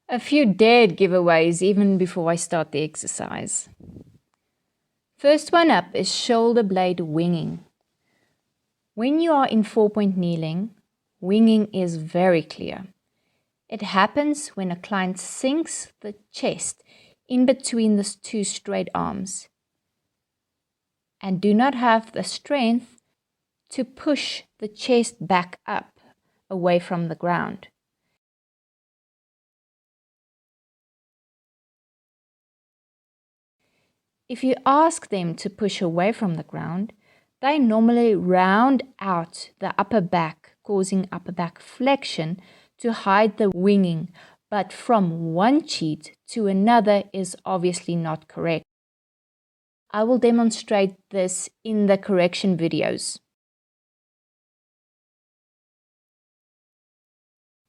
A few dead giveaways even before I start the exercise. First one up is shoulder blade winging. When you are in 4-point kneeling, winging is very clear. It happens when a client sinks the chest in between the two straight arms and do not have the strength to push the chest back up away from the ground. If you ask them to push away from the ground, they normally round out the upper back, causing upper back flexion to hide the winging, but from one cheat to another is obviously not correct. I will demonstrate this in the correction videos.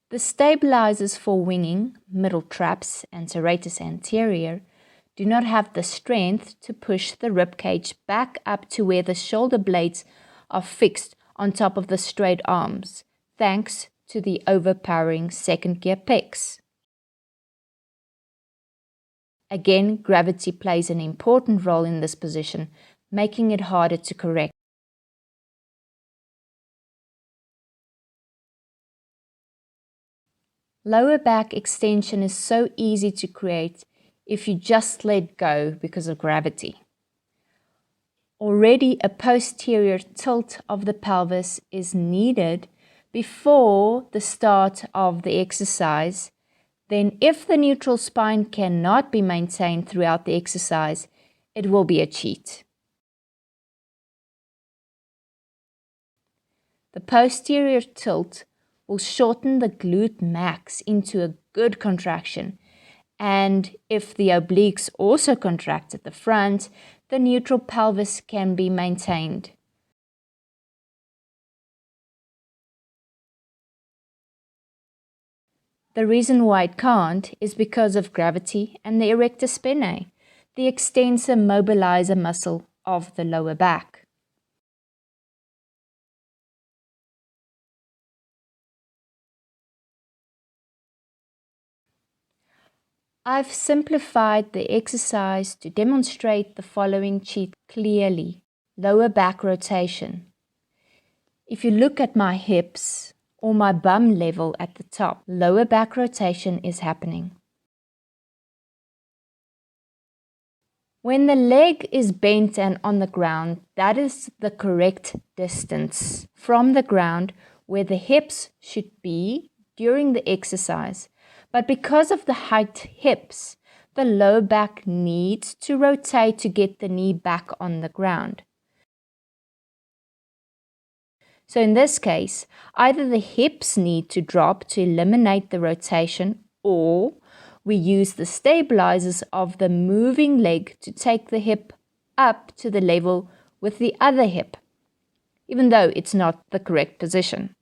The stabilizers for winging, middle traps and serratus anterior, do not have the strength to push the rib cage back up to where the shoulder blades are fixed on top of the straight arms, thanks to the overpowering second gear pecs. Again, gravity plays an important role in this position, making it harder to correct. Lower back extension is so easy to create if you just let go because of gravity. Already a posterior tilt of the pelvis is needed before the start of the exercise. Then if the neutral spine cannot be maintained throughout the exercise, it will be a cheat. The posterior tilt will shorten the glute max into a good contraction, and if the obliques also contract at the front, the neutral pelvis can be maintained. The reason why it can't is because of gravity and the erector spinae, the extensor mobilizer muscle of the lower back. I've simplified the exercise to demonstrate the following cheat clearly. Lower back rotation. If you look at my hips or my bum level at the top, lower back rotation is happening. When the leg is bent and on the ground, that is the correct distance from the ground where the hips should be during the exercise. But because of the hiked hips, the lower back needs to rotate to get the knee back on the ground. So in this case, either the hips need to drop to eliminate the rotation, or we use the stabilizers of the moving leg to take the hip up to the level with the other hip, even though it's not the correct position.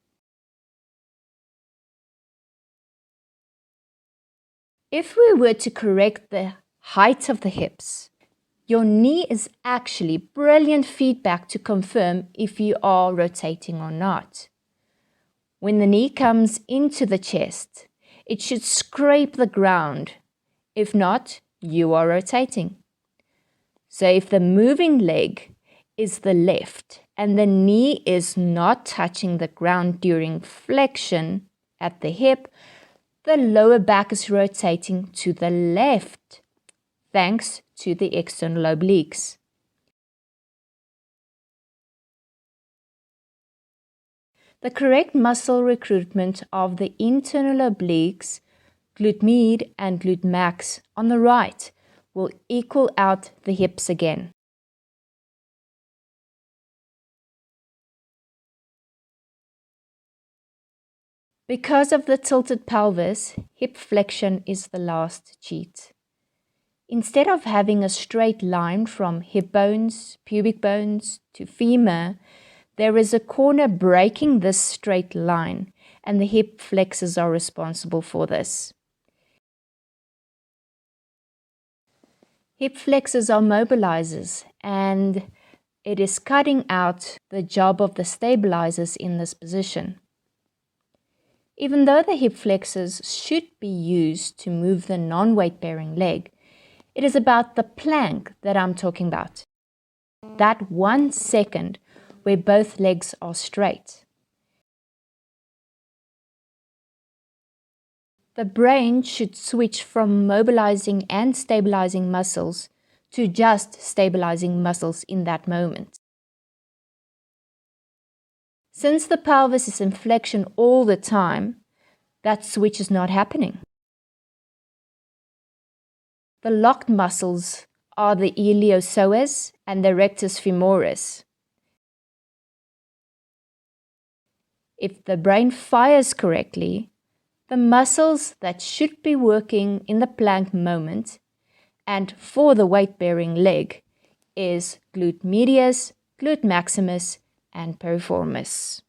If we were to correct the height of the hips, your knee is actually brilliant feedback to confirm if you are rotating or not. When the knee comes into the chest, it should scrape the ground. If not, you are rotating. So if the moving leg is the left and the knee is not touching the ground during flexion at the hip, the lower back is rotating to the left, thanks to the external obliques. The correct muscle recruitment of the internal obliques, glute med and glute max on the right, will equal out the hips again. Because of the tilted pelvis, hip flexion is the last cheat. Instead of having a straight line from hip bones, pubic bones to femur, there is a corner breaking this straight line, and the hip flexors are responsible for this. Hip flexors are mobilizers, and it is cutting out the job of the stabilizers in this position. Even though the hip flexors should be used to move the non-weight-bearing leg, it is about the plank that I'm talking about. That 1 second where both legs are straight. The brain should switch from mobilizing and stabilizing muscles to just stabilizing muscles in that moment. Since the pelvis is in flexion all the time, that switch is not happening. The locked muscles are the iliopsoas and the rectus femoris. If the brain fires correctly, the muscles that should be working in the plank moment and for the weight-bearing leg is glute medius, glute maximus, and piriformis.